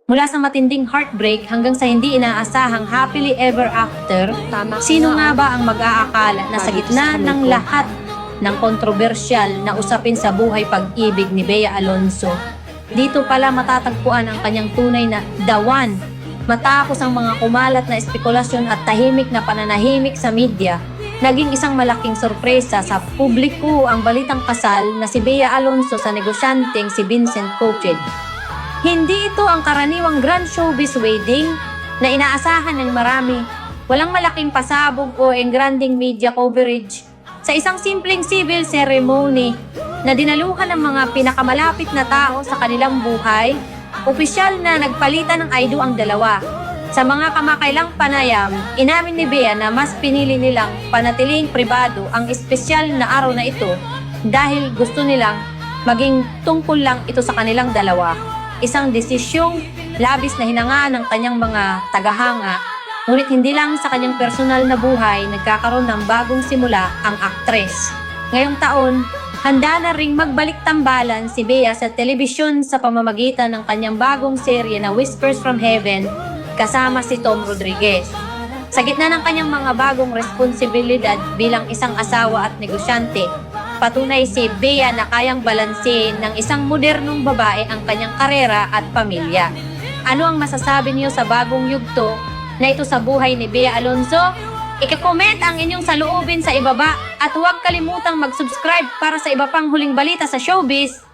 Mula sa matinding heartbreak hanggang sa hindi inaasahang happily ever after, sino nga ba ang mag-aakala na sa gitna ng lahat ng kontrobersyal na usapin sa buhay pag-ibig ni Bea Alonzo, dito pala matatagpuan ang kanyang tunay na The One. Matapos ang mga kumalat na espekulasyon at tahimik na pananahimik sa media, naging isang malaking sorpresa sa publiko ang balitang kasal na si Bea Alonzo sa negosyanteng si Vincent Cochid. Hindi ito ang karaniwang grand showbiz wedding na inaasahan ng marami. Walang malaking pasabog o engranding media coverage. Sa isang simpleng civil ceremony na dinaluhan ng mga pinakamalapit na tao sa kanilang buhay, opisyal na nagpalitan ng aido ang dalawa. Sa mga kamakailang panayam, inamin ni Bea na mas pinili nilang panatiling pribado ang espesyal na araw na ito dahil gusto nilang maging tungkol lang ito sa kanilang dalawa. Isang desisyong labis na hinangaan ng kanyang mga tagahanga, ngunit hindi lang sa kanyang personal na buhay nagkakaroon ng bagong simula ang aktres. Ngayong taon, handa na ring magbalik tambalan si Bea sa telebisyon sa pamamagitan ng kanyang bagong serye na Whispers from Heaven kasama si Tom Rodriguez. Sa gitna ng kanyang mga bagong responsibilidad bilang isang asawa at negosyante, patunay si Bea na kayang balansehin ng isang modernong babae ang kanyang karera at pamilya. Ano ang masasabi niyo sa bagong yugto na ito sa buhay ni Bea Alonzo? I-comment ang inyong saloobin sa ibaba at huwag kalimutang mag-subscribe para sa iba pang huling balita sa showbiz.